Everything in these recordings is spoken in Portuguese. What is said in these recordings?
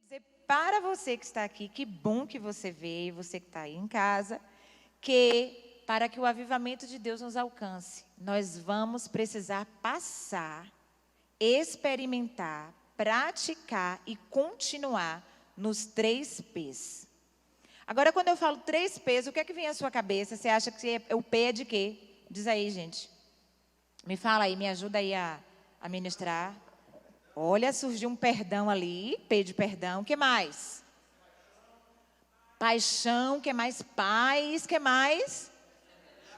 dizer para você que está aqui, que bom que você veio, você que está aí em casa, que para que o avivamento de Deus nos alcance, nós vamos precisar passar, experimentar, praticar e continuar nos 3 P's. Agora, quando eu falo 3 P's, o que é que vem à sua cabeça? Você acha que o P é de quê? Diz aí, gente. Me fala aí, me ajuda aí a ministrar. Olha, surgiu um perdão ali, P de perdão. O que mais? Paixão, que mais? Paz, que mais?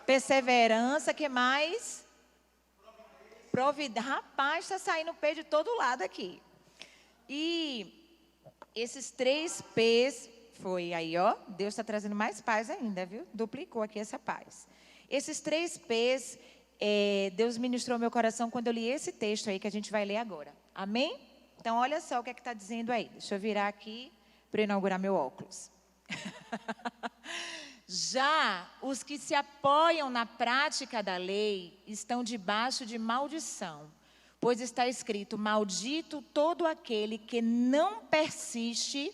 Perseverança, que mais? Providência. Rapaz, está saindo P de todo lado aqui. E esses 3 P's, foi aí, ó. Deus está trazendo mais paz ainda, viu? Duplicou aqui essa paz. Esses 3 P's, Deus ministrou meu coração quando eu li esse texto aí que a gente vai ler agora. Amém? Então, olha só o que é que está dizendo aí. Deixa eu virar aqui para inaugurar meu óculos. Já os que se apoiam na prática da lei estão debaixo de maldição, pois está escrito: maldito todo aquele que não persiste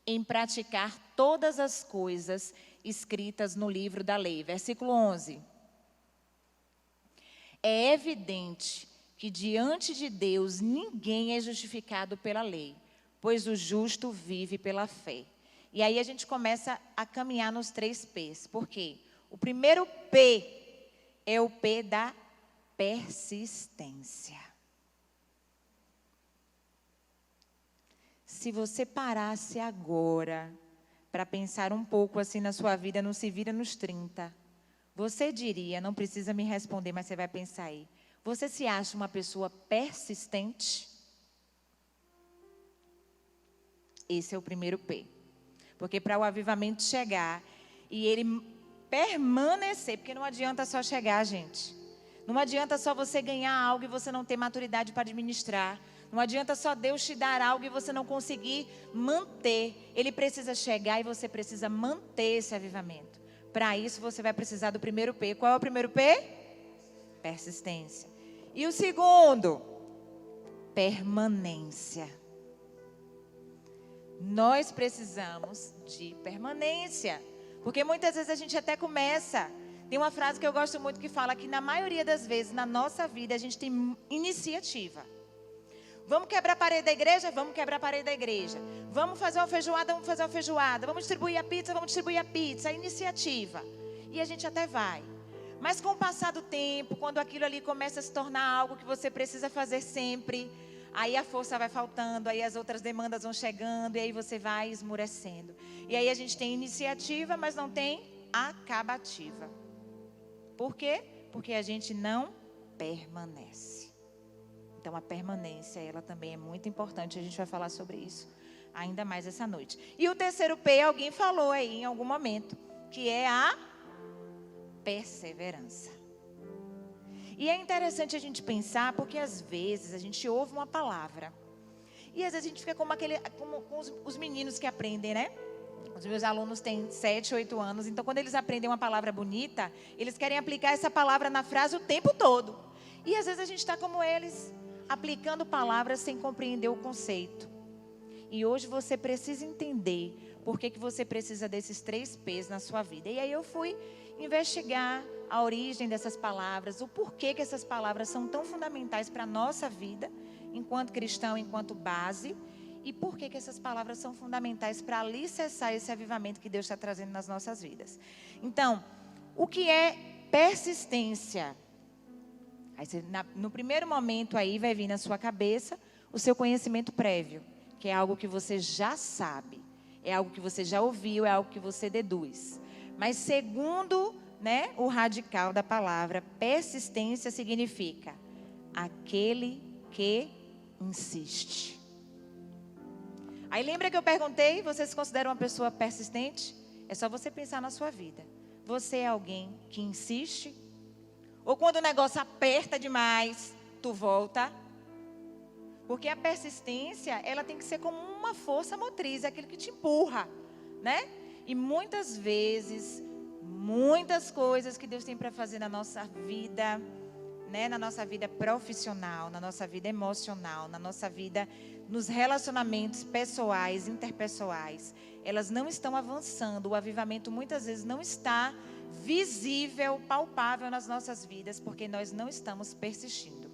em praticar todas as coisas escritas no livro da lei. Versículo 11. É evidente que diante de Deus ninguém é justificado pela lei, pois o justo vive pela fé. E aí a gente começa a caminhar nos 3 P's. Por quê? O primeiro P é o P da persistência. Se você parasse agora para pensar um pouco assim na sua vida, não se vira nos 30, você diria, não precisa me responder, mas você vai pensar aí, você se acha uma pessoa persistente? Esse é o primeiro P. Porque para o avivamento chegar e ele permanecer, porque não adianta só chegar, gente. Não adianta só você ganhar algo e você não ter maturidade para administrar. Não adianta só Deus te dar algo e você não conseguir manter. Ele precisa chegar e você precisa manter esse avivamento. Para isso você vai precisar do primeiro P. Qual é o primeiro P? Persistência. E o segundo? Permanência. Nós precisamos de permanência, porque muitas vezes a gente até começa. Tem uma frase que eu gosto muito que fala que na maioria das vezes na nossa vida a gente tem iniciativa. Vamos quebrar a parede da igreja? Vamos quebrar a parede da igreja. Vamos fazer uma feijoada? Vamos fazer uma feijoada. Vamos distribuir a pizza? Vamos distribuir a pizza. A iniciativa. E a gente até vai. Mas com o passar do tempo, quando aquilo ali começa a se tornar algo que você precisa fazer sempre, aí a força vai faltando, aí as outras demandas vão chegando, e aí você vai esmurecendo. E aí a gente tem iniciativa, mas não tem acabativa. Por quê? Porque a gente não permanece. Então a permanência, ela também é muito importante, a gente vai falar sobre isso ainda mais essa noite. E o terceiro P, alguém falou aí em algum momento, que é a perseverança. E é interessante a gente pensar, porque às vezes a gente ouve uma palavra e às vezes a gente fica como os meninos que aprendem, né? Os meus alunos têm 7, 8 anos, então quando eles aprendem uma palavra bonita, eles querem aplicar essa palavra na frase o tempo todo. E às vezes a gente está como eles, aplicando palavras sem compreender o conceito. E hoje você precisa entender por que você precisa desses 3 P's na sua vida. E aí eu fui investigar a origem dessas palavras, o porquê que essas palavras são tão fundamentais para a nossa vida, enquanto cristão, enquanto base, e por que essas palavras são fundamentais para alicerçar esse avivamento que Deus está trazendo nas nossas vidas. Então, o que é persistência? Aí você, no primeiro momento aí vai vir na sua cabeça o seu conhecimento prévio, que é algo que você já sabe, é algo que você já ouviu, é algo que você deduz. Mas segundo, né, o radical da palavra, persistência significa aquele que insiste. Aí lembra que eu perguntei, você se considera uma pessoa persistente? É só você pensar na sua vida. Você é alguém que insiste? Ou quando o negócio aperta demais, tu volta? Porque a persistência, ela tem que ser como uma força motriz, é aquilo que te empurra, né? E muitas vezes, muitas coisas que Deus tem para fazer na nossa vida, né, na nossa vida profissional, na nossa vida emocional, na nossa vida, nos relacionamentos pessoais, interpessoais, elas não estão avançando, o avivamento muitas vezes não está visível, palpável nas nossas vidas, porque nós não estamos persistindo.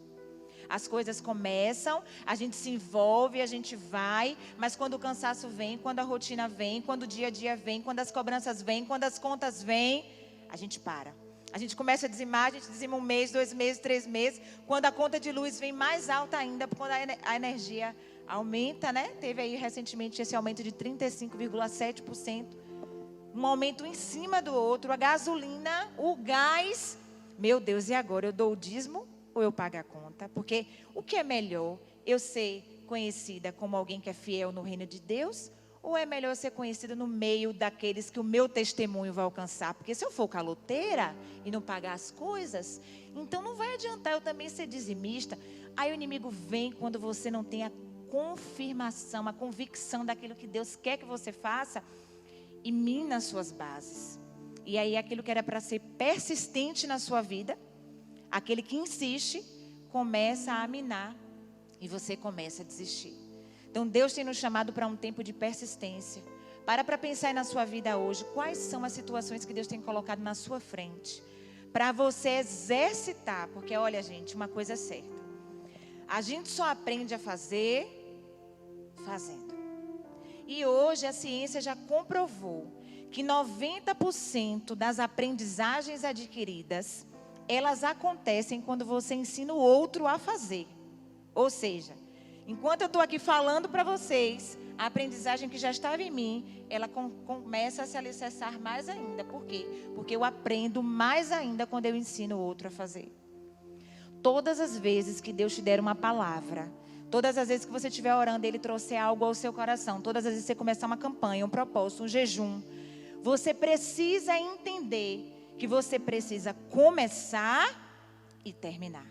As coisas começam, a gente se envolve, a gente vai, mas quando o cansaço vem, quando a rotina vem, quando o dia a dia vem, quando as cobranças vêm, quando as contas vêm, a gente para. A gente começa a dizimar, a gente dizima 1 mês, 2 meses, 3 meses. Quando a conta de luz vem mais alta ainda, quando a energia aumenta, né? Teve aí recentemente esse aumento de 35,7%. Um aumento em cima do outro. A gasolina, o gás. Meu Deus, e agora? Eu dou o dízimo ou eu pago a conta? Porque o que é melhor? Eu ser conhecida como alguém que é fiel no reino de Deus? Ou é melhor ser conhecida no meio daqueles que o meu testemunho vai alcançar? Porque se eu for caloteira e não pagar as coisas, então não vai adiantar eu também ser dizimista. Aí o inimigo vem quando você não tem a confirmação, a convicção daquilo que Deus quer que você faça e mina as suas bases. E aí aquilo que era para ser persistente na sua vida, aquele que insiste, começa a minar e você começa a desistir. Então Deus tem nos chamado para um tempo de persistência. Para pensar aí na sua vida hoje, quais são as situações que Deus tem colocado na sua frente, para você exercitar, porque olha gente, uma coisa é certa, a gente só aprende a fazer fazendo. E hoje a ciência já comprovou que 90% das aprendizagens adquiridas, elas acontecem quando você ensina o outro a fazer. Ou seja, enquanto eu estou aqui falando para vocês, a aprendizagem que já estava em mim, ela começa a se alicerçar mais ainda. Por quê? Porque eu aprendo mais ainda quando eu ensino o outro a fazer. Todas as vezes que Deus te der uma palavra, todas as vezes que você estiver orando e Ele trouxer algo ao seu coração, todas as vezes que você começar uma campanha, um propósito, um jejum, você precisa entender que você precisa começar e terminar.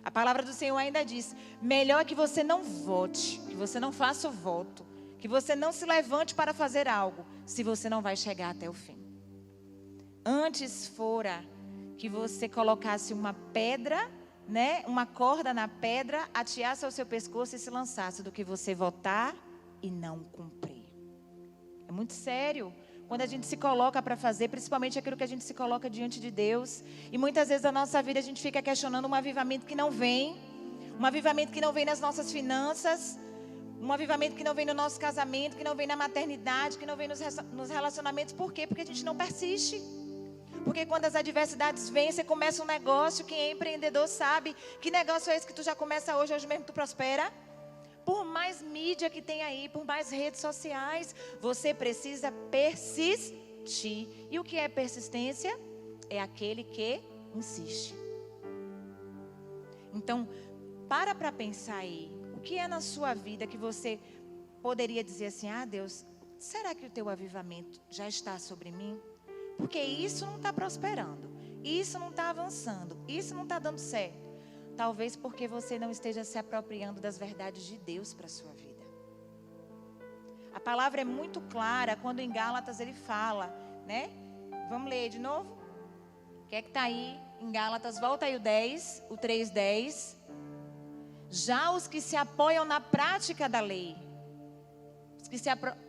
A palavra do Senhor ainda diz, melhor que você não vote, que você não faça o voto, que você não se levante para fazer algo, se você não vai chegar até o fim. Antes fora que você colocasse uma pedra, né, uma corda na pedra, ateasse ao seu pescoço e se lançasse, do que você votar e não cumprir. É muito sério quando a gente se coloca para fazer, principalmente aquilo que a gente se coloca diante de Deus. E muitas vezes na nossa vida a gente fica questionando um avivamento que não vem, um avivamento que não vem nas nossas finanças, um avivamento que não vem no nosso casamento, que não vem na maternidade, que não vem nos relacionamentos. Por quê? Porque a gente não persiste. Porque quando as adversidades vêm, você começa um negócio. Quem é empreendedor sabe que negócio é esse que tu já começa hoje mesmo tu prospera. Por mais mídia que tem aí, por mais redes sociais, você precisa persistir. E o que é persistência? É aquele que insiste. Então, para pensar aí, o que é na sua vida que você poderia dizer assim, ah Deus, será que o teu avivamento já está sobre mim? Porque isso não está prosperando, isso não está avançando, isso não está dando certo. Talvez porque você não esteja se apropriando das verdades de Deus para a sua vida. A palavra é muito clara quando em Gálatas ele fala, né? Vamos ler de novo? O que é que está aí em Gálatas? Volta aí o 10, o 3:10. Já os que se apoiam na prática da lei,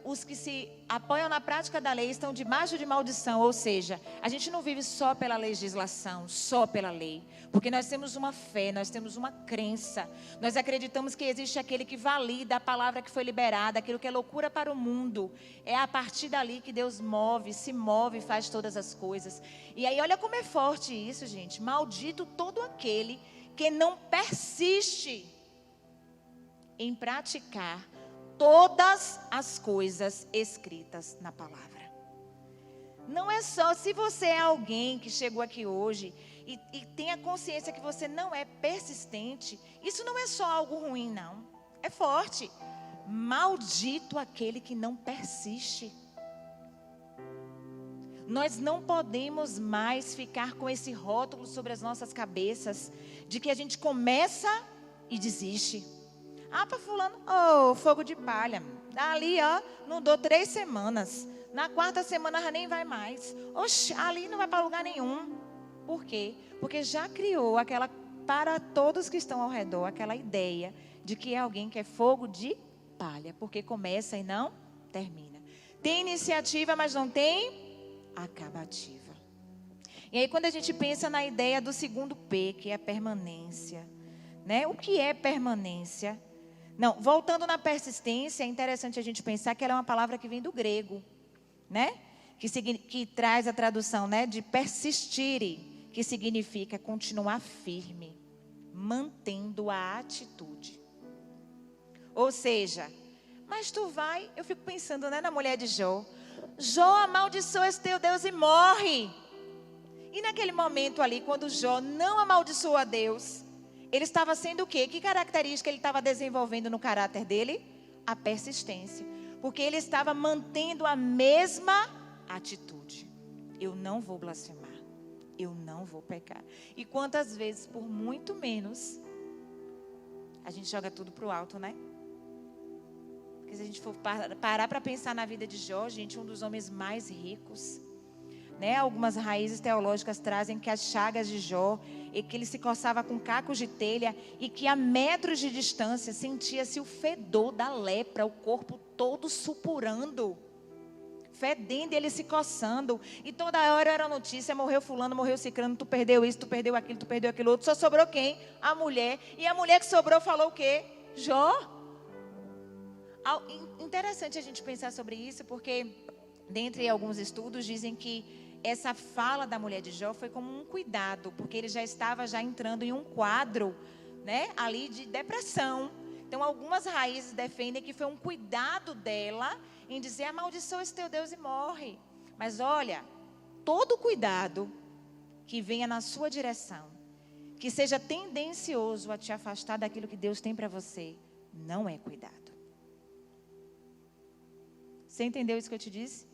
os que se apoiam na prática da lei estão debaixo de maldição. Ou seja, a gente não vive só pela legislação, só pela lei. Porque nós temos uma fé, nós temos uma crença. Nós acreditamos que existe aquele que valida a palavra que foi liberada, aquilo que é loucura para o mundo. É a partir dali que Deus se move e faz todas as coisas. E aí olha como é forte isso, gente. Maldito todo aquele que não persiste em praticar todas as coisas escritas na palavra. Não é só se você é alguém que chegou aqui hoje e tem a consciência que você não é persistente, isso não é só algo ruim, não. É forte. Maldito aquele que não persiste. Nós não podemos mais ficar com esse rótulo sobre as nossas cabeças de que a gente começa e desiste. Ah, para fulano, fogo de palha. Ali, não dou 3 semanas. Na 4ª semana já nem vai mais. Oxe, ali não vai para lugar nenhum. Por quê? Porque já criou aquela para todos que estão ao redor aquela ideia de que é alguém que é fogo de palha, porque começa e não termina. Tem iniciativa, mas não tem acabativa. E aí quando a gente pensa na ideia do segundo P, que é a permanência, né? O que é permanência? Não, voltando na persistência, é interessante a gente pensar que ela é uma palavra que vem do grego, né? Que traz a tradução, né, de persistere, que significa continuar firme, mantendo a atitude. Ou seja, mas tu vai, eu fico pensando, né, na mulher de Jó. Jó amaldiçoa esse teu Deus e morre. E naquele momento ali, quando Jó não amaldiçoou a Deus, ele estava sendo o quê? Que característica ele estava desenvolvendo no caráter dele? A persistência. Porque ele estava mantendo a mesma atitude. Eu não vou blasfemar. Eu não vou pecar. E quantas vezes, por muito menos, a gente joga tudo para o alto, né? Porque se a gente for parar para pensar na vida de Jó, gente, um dos homens mais ricos, né? Algumas raízes teológicas trazem que as chagas de Jó, e que ele se coçava com cacos de telha, e que a metros de distância sentia-se o fedor da lepra, o corpo todo supurando, fedendo, ele se coçando, e toda hora era notícia: morreu fulano, morreu cicrano, tu perdeu isso, tu perdeu aquilo outro. Só sobrou quem? A mulher. E a mulher que sobrou falou o quê? Jó. Interessante a gente pensar sobre isso, porque dentre alguns estudos dizem que essa fala da mulher de Jó foi como um cuidado, porque ele já estava entrando em um quadro, né, ali de depressão. Então algumas raízes defendem que foi um cuidado dela em dizer: amaldiçoa esse teu Deus e morre. Mas olha, todo cuidado que venha na sua direção, que seja tendencioso a te afastar daquilo que Deus tem para você, não é cuidado. Você entendeu isso que eu te disse?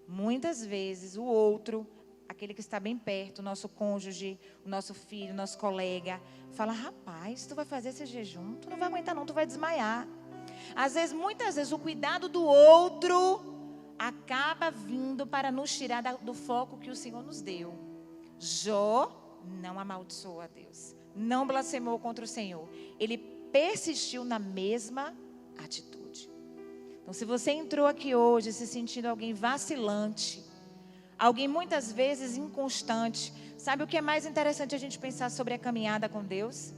Muitas vezes o outro, aquele que está bem perto, o nosso cônjuge, o nosso filho, o nosso colega, fala: rapaz, tu vai fazer esse jejum? Tu não vai aguentar não, tu vai desmaiar. Muitas vezes o cuidado do outro acaba vindo para nos tirar do foco que o Senhor nos deu. Jó não amaldiçoou a Deus, não blasfemou contra o Senhor. Ele persistiu na mesma atitude. Então, se você entrou aqui hoje se sentindo alguém vacilante, alguém muitas vezes inconstante, sabe o que é mais interessante a gente pensar sobre a caminhada com Deus?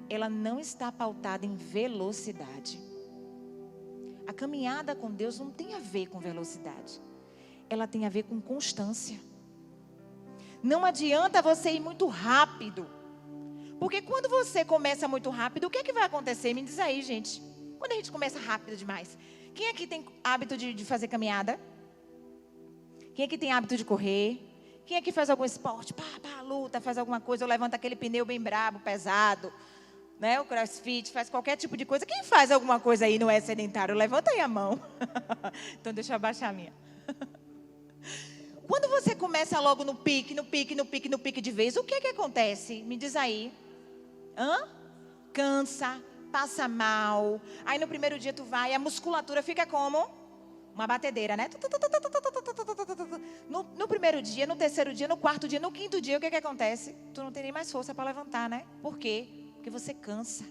Ela não está pautada em velocidade. A caminhada com Deus não tem a ver com velocidade. Ela tem a ver com constância. Não adianta você ir muito rápido. Porque quando você começa muito rápido, o que é que vai acontecer? Me diz aí, gente. Quando a gente começa rápido demais. Quem aqui tem hábito de fazer caminhada? Quem aqui tem hábito de correr? Quem aqui faz algum esporte? Luta, faz alguma coisa, ou levanta aquele pneu bem brabo, pesado, né? O crossfit, faz qualquer tipo de coisa. Quem faz alguma coisa aí não é sedentário? Levanta aí a mão. Então deixa eu abaixar a minha. Quando você começa logo no pique de vez, o que é que acontece? Me diz aí. Cansa, passa mal. Aí no primeiro dia tu vai, a musculatura fica como? Uma batedeira, né? No primeiro dia, no terceiro dia, no quarto dia, no quinto dia, o que é que acontece? Tu não tem nem mais força para levantar, né? Por quê? Porque você cansa.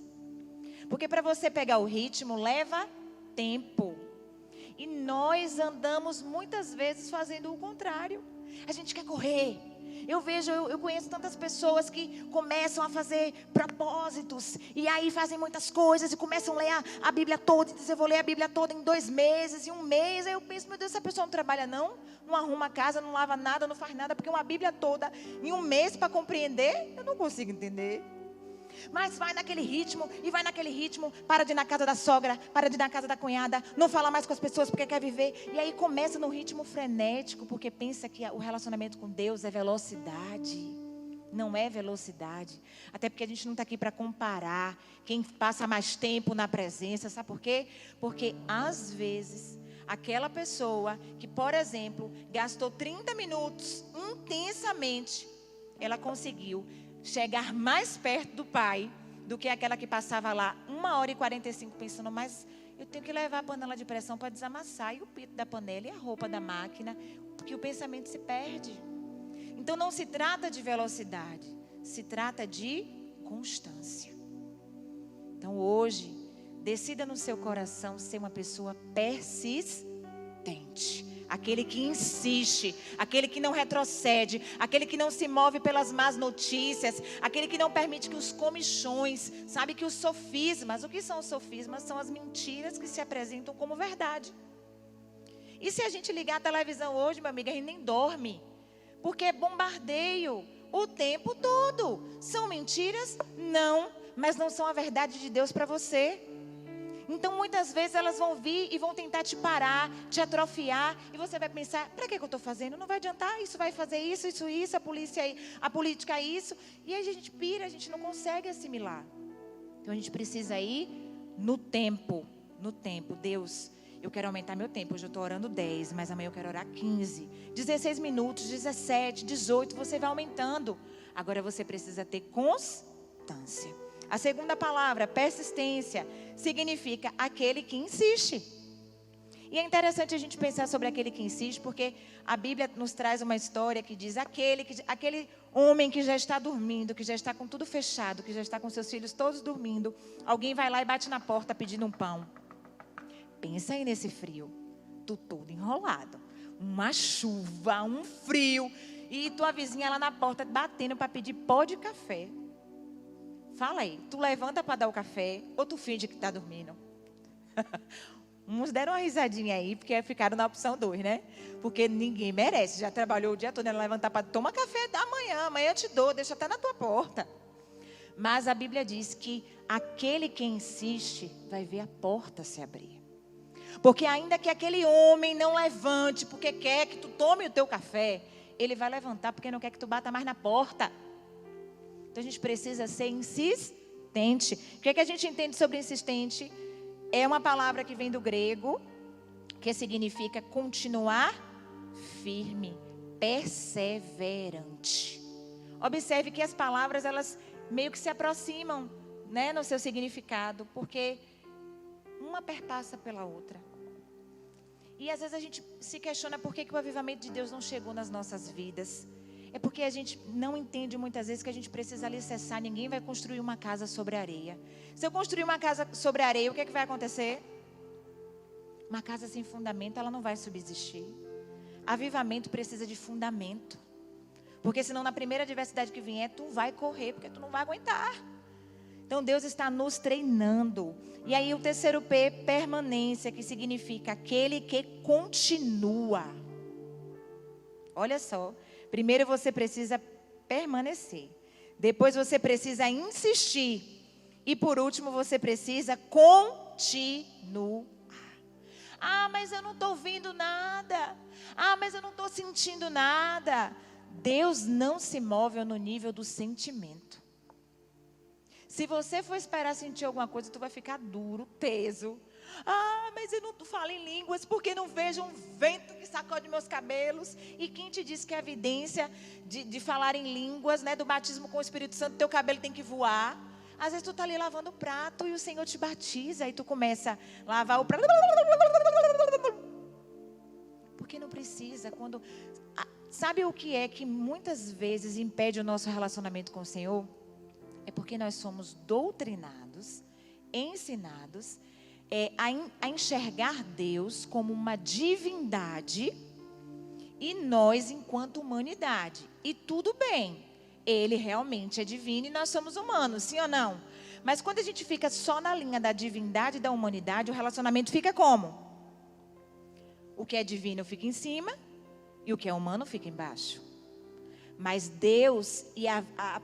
Porque para você pegar o ritmo, leva tempo. E nós andamos muitas vezes fazendo o contrário. A gente quer correr. Eu conheço tantas pessoas que começam a fazer propósitos. E aí fazem muitas coisas e começam a ler a Bíblia toda. E dizem: eu vou ler a Bíblia toda em 2 meses, em 1 mês. Aí eu penso: meu Deus, essa pessoa não trabalha não? Não arruma a casa, não lava nada, não faz nada. Porque uma Bíblia toda em 1 mês para compreender, eu não consigo entender. Mas vai naquele ritmo, para de ir na casa da sogra, para de ir na casa da cunhada, não fala mais com as pessoas porque quer viver. E aí começa no ritmo frenético, porque pensa que o relacionamento com Deus é velocidade. Não é velocidade. Até porque a gente não está aqui para comparar quem passa mais tempo na presença. Sabe por quê? Porque às vezes aquela pessoa que, por exemplo, gastou 30 minutos intensamente, ela conseguiu chegar mais perto do Pai do que aquela que passava lá 1h45 pensando: mas eu tenho que levar a panela de pressão para desamassar, e o pito da panela e a roupa da máquina, porque o pensamento se perde. Então não se trata de velocidade, se trata de constância. Então hoje, decida no seu coração ser uma pessoa persistente. Aquele que insiste, aquele que não retrocede, aquele que não se move pelas más notícias, aquele que não permite que os comichões, sabe, que os sofismas, o que são os sofismas? São as mentiras que se apresentam como verdade. E se a gente ligar a televisão hoje, meu amigo, a gente nem dorme, porque é bombardeio o tempo todo. São mentiras? Não, mas não são a verdade de Deus para você. Então, muitas vezes elas vão vir e vão tentar te parar, te atrofiar. E você vai pensar, para que eu estou fazendo? Não vai adiantar, isso vai fazer isso, a política é isso. E aí a gente pira, a gente não consegue assimilar. Então, a gente precisa ir no tempo. Deus, eu quero aumentar meu tempo. Hoje eu estou orando 10, mas amanhã eu quero orar 15. 16 minutos, 17, 18, você vai aumentando. Agora você precisa ter constância. A segunda palavra, persistência, significa aquele que insiste. E é interessante a gente pensar sobre aquele que insiste, porque a Bíblia nos traz uma história que diz aquele homem que já está dormindo, que já está com tudo fechado, que já está com seus filhos todos dormindo, alguém vai lá e bate na porta pedindo um pão. Pensa aí nesse frio, tu todo enrolado, uma chuva, um frio, e tua vizinha lá na porta batendo para pedir pó de café. Fala aí, tu levanta para dar o café ou tu finge que está dormindo? Uns deram uma risadinha aí, porque ficaram na opção 2, né? Porque ninguém merece, já trabalhou o dia todo, ela levantar para tomar café da manhã, amanhã eu te dou, deixa até na tua porta. Mas a Bíblia diz que aquele que insiste vai ver a porta se abrir. Porque ainda que aquele homem não levante porque quer que tu tome o teu café, ele vai levantar porque não quer que tu bata mais na porta. Então a gente precisa ser insistente. O que é que a gente entende sobre insistente? É uma palavra que vem do grego, que significa continuar firme, perseverante. Observe que as palavras, elas meio que se aproximam, né, no seu significado, porque uma perpassa pela outra. E às vezes a gente se questiona por que o avivamento de Deus não chegou nas nossas vidas. É porque a gente não entende muitas vezes que a gente precisa alicerçar. Ninguém vai construir uma casa sobre areia. Se eu construir uma casa sobre areia, o que é que vai acontecer? Uma casa sem fundamento, ela não vai subsistir. Avivamento precisa de fundamento. Porque senão na primeira adversidade que vier, tu vai correr, porque tu não vai aguentar. Então Deus está nos treinando. E aí o terceiro P, permanência, que significa aquele que continua. Olha só. Primeiro você precisa permanecer. Depois você precisa insistir. E por último você precisa continuar. Ah, mas eu não estou ouvindo nada. Ah, mas eu não estou sentindo nada. Deus não se move no nível do sentimento. Se você for esperar sentir alguma coisa, tu vai ficar duro, teso. Ah, mas eu não falo em línguas porque não vejo um vento que sacode meus cabelos. E quem te disse que a evidência de falar em línguas, né, do batismo com o Espírito Santo, teu cabelo tem que voar? Às vezes tu está ali lavando o prato e o Senhor te batiza e tu começa a lavar o prato. Porque não precisa. Sabe o que é que muitas vezes impede o nosso relacionamento com o Senhor? É porque nós somos doutrinados, ensinados a enxergar Deus como uma divindade e nós enquanto humanidade. E tudo bem, Ele realmente é divino e nós somos humanos, sim ou não? Mas quando a gente fica só na linha da divindade e da humanidade, o relacionamento fica como? O que é divino fica em cima e o que é humano fica embaixo. Mas Deus e a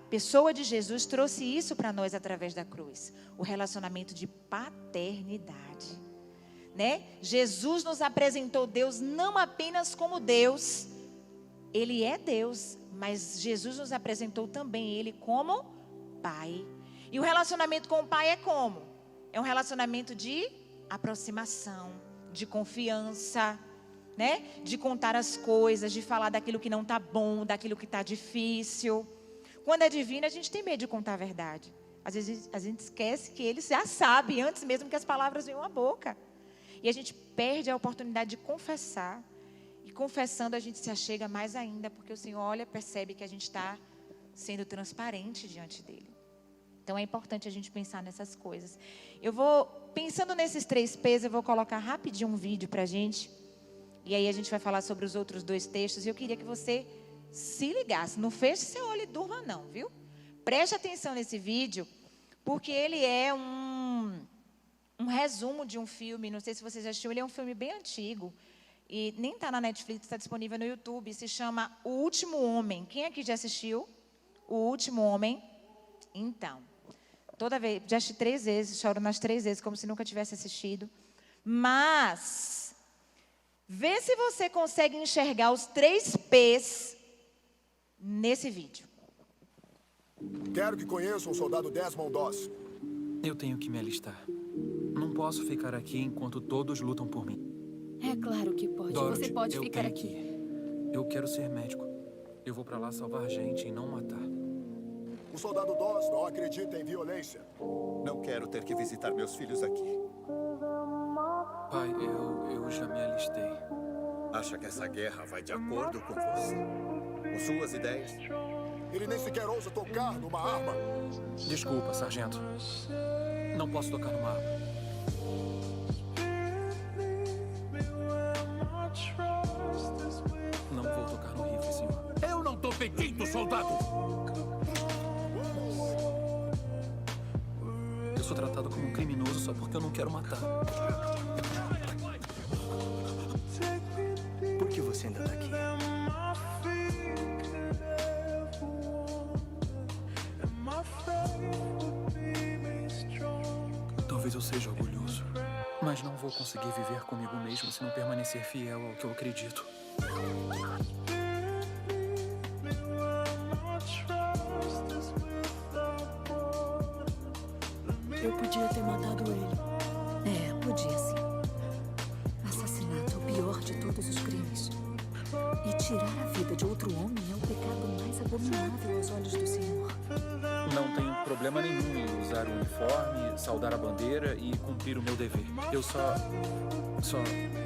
pessoa de Jesus trouxe isso para nós através da cruz. O relacionamento de paternidade. Né? Jesus nos apresentou Deus não apenas como Deus. Ele é Deus, mas Jesus nos apresentou também Ele como Pai. E o relacionamento com o Pai é como? É um relacionamento de aproximação, de confiança, né? De contar as coisas, de falar daquilo que não está bom, daquilo que está difícil. Quando é divino, a gente tem medo de contar a verdade. Às vezes a gente esquece que Ele já sabe, antes mesmo que as palavras venham à boca. E a gente perde a oportunidade de confessar. E confessando a gente se achega mais ainda, porque o Senhor olha, percebe que a gente está sendo transparente diante dEle. Então, é importante a gente pensar nessas coisas. Eu vou, pensando nesses 3 P's, eu vou colocar rapidinho um vídeo para a gente. E aí a gente vai falar sobre os outros 2 textos. E eu queria que você se ligasse. Não feche seu olho e durma não, viu? Preste atenção nesse vídeo, porque ele é um resumo de um filme. Não sei se você já assistiu. Ele é um filme bem antigo. E nem está na Netflix, está disponível no YouTube. Se chama O Último Homem. Quem aqui já assistiu? O Último Homem? Então... Toda vez, já assisti 3 vezes, choro nas 3 vezes, como se nunca tivesse assistido. Mas, vê se você consegue enxergar os 3 P's nesse vídeo. Quero que conheçam o soldado Desmond Doss. Eu tenho que me alistar. Não posso ficar aqui enquanto todos lutam por mim. É claro que pode. Dorothy, Você pode eu ficar tenho aqui. que ir. Eu quero ser médico. Eu vou pra lá salvar gente e não matar. O soldado Doss não acredita em violência. Não quero ter que visitar meus filhos aqui. Pai, eu já me alistei. Acha que essa guerra vai de acordo com você? Com suas ideias? Ele nem sequer ousa tocar numa arma. Desculpa, sargento. Não posso tocar numa arma. Não vou tocar no rifle, senhor. Eu não tô pedindo, soldado! Eu sou tratado como um criminoso só porque eu não quero matar. Por que você ainda tá aqui? Talvez eu seja orgulhoso, mas não vou conseguir viver comigo mesmo se não permanecer fiel ao que eu acredito. Eu podia ter matado ele. Podia sim. Assassinato é o pior de todos os crimes. E tirar a vida de outro homem é o pecado mais abominável aos olhos do Senhor. Não tenho problema nenhum em usar o uniforme, saudar a bandeira e cumprir o meu dever. Eu só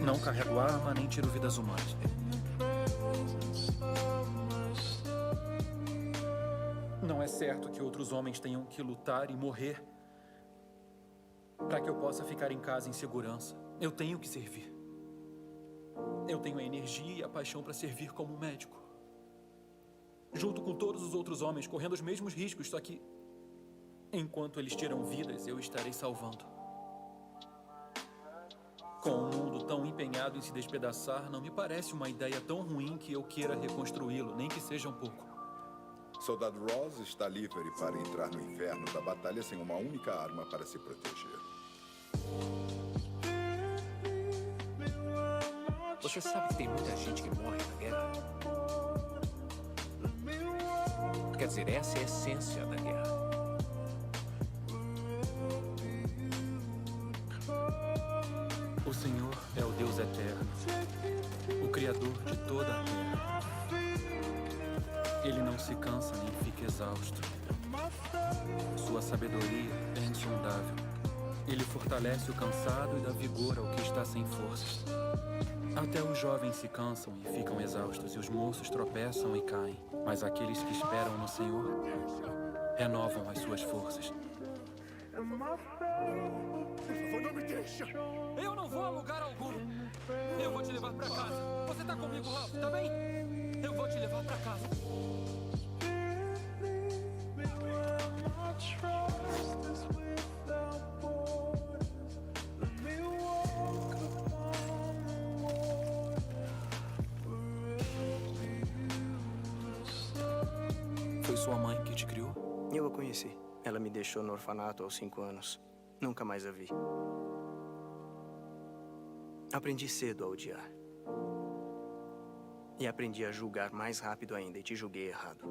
não carrego arma nem tiro vidas humanas. Não é certo que outros homens tenham que lutar e morrer para que eu possa ficar em casa em segurança. Eu tenho que servir. Eu tenho a energia e a paixão para servir como médico. Junto com todos os outros homens, correndo os mesmos riscos, só que enquanto eles tiram vidas, eu estarei salvando. Com um mundo tão empenhado em se despedaçar, não me parece uma ideia tão ruim que eu queira reconstruí-lo, nem que seja um pouco. Soldado Ross está livre para entrar no inferno da batalha sem uma única arma para se proteger. Você sabe que tem muita gente que morre na guerra? Quer dizer, essa é a essência da guerra. O Senhor é o Deus eterno, o Criador de toda a terra. Ele não se cansa nem fica exausto. Sua sabedoria é insondável. Ele fortalece o cansado e dá vigor ao que está sem forças. Até os jovens se cansam e ficam exaustos, e os moços tropeçam e caem. Mas aqueles que esperam no Senhor renovam as suas forças. Por favor, não me deixa! Eu não vou a lugar algum. Eu vou te levar pra casa. Você tá comigo, Ralph, tá bem? Eu vou te levar pra casa. Foi sua mãe que te criou? Eu a conheci. Ela me deixou no orfanato aos 5 anos. Nunca mais a vi. Aprendi cedo a odiar. E aprendi a julgar mais rápido ainda, e te julguei errado.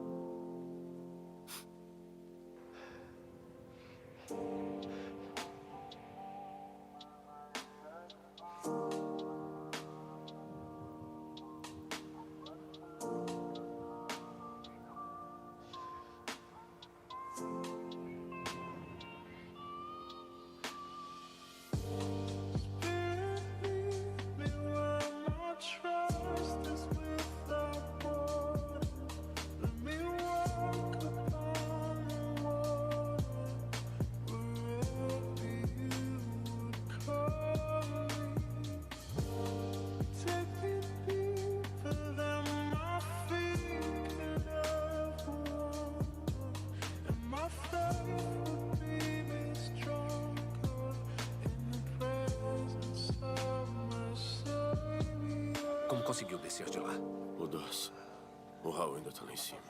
conseguiu descer de lá? O Doss. O Hal ainda tá lá em cima.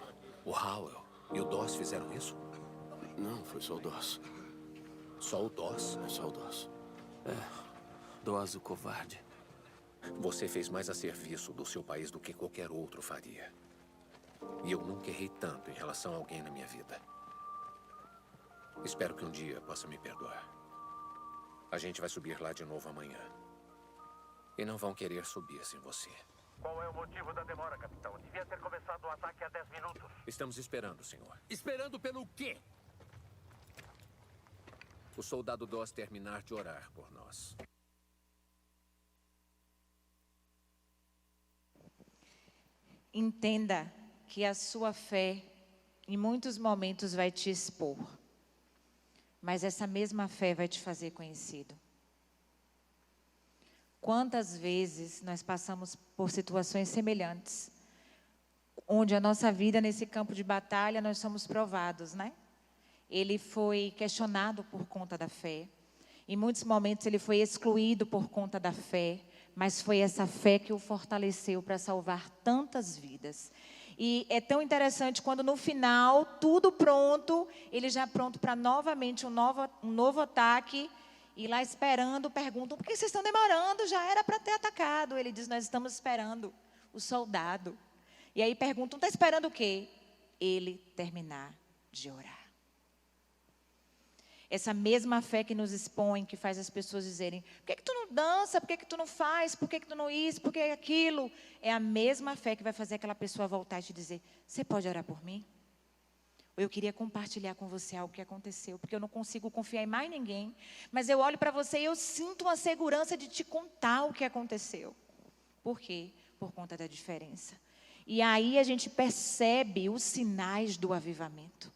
O Howell e o Doss fizeram isso? Não, foi só o Doss. Só o Doss? É só o Doss. Doss, o covarde. Você fez mais a serviço do seu país do que qualquer outro faria. E eu nunca errei tanto em relação a alguém na minha vida. Espero que um dia possa me perdoar. A gente vai subir lá de novo amanhã. E não vão querer subir sem você. Qual é o motivo da demora, capitão? Devia ter começado o ataque há 10 minutos. Estamos esperando, senhor. Esperando pelo quê? O soldado Doss terminar de orar por nós. Entenda que a sua fé, em muitos momentos, vai te expor. Mas essa mesma fé vai te fazer conhecido. Quantas vezes nós passamos por situações semelhantes, onde a nossa vida nesse campo de batalha, nós somos provados, né? Ele foi questionado por conta da fé. Em muitos momentos ele foi excluído por conta da fé, mas foi essa fé que o fortaleceu para salvar tantas vidas. E é tão interessante quando no final, tudo pronto, ele já pronto para novamente um novo ataque, e lá esperando, perguntam, por que vocês estão demorando? Já era para ter atacado. Ele diz, nós estamos esperando o soldado. E aí perguntam, está esperando o quê? Ele terminar de orar. Essa mesma fé que nos expõe, que faz as pessoas dizerem, por que tu não dança? Por que tu não faz? Por que tu não isso? Por que aquilo? É a mesma fé que vai fazer aquela pessoa voltar e te dizer, você pode orar por mim? Ou eu queria compartilhar com você algo que aconteceu, porque eu não consigo confiar em mais ninguém, mas eu olho para você e eu sinto uma segurança de te contar o que aconteceu. Por quê? Por conta da diferença. E aí a gente percebe os sinais do avivamento.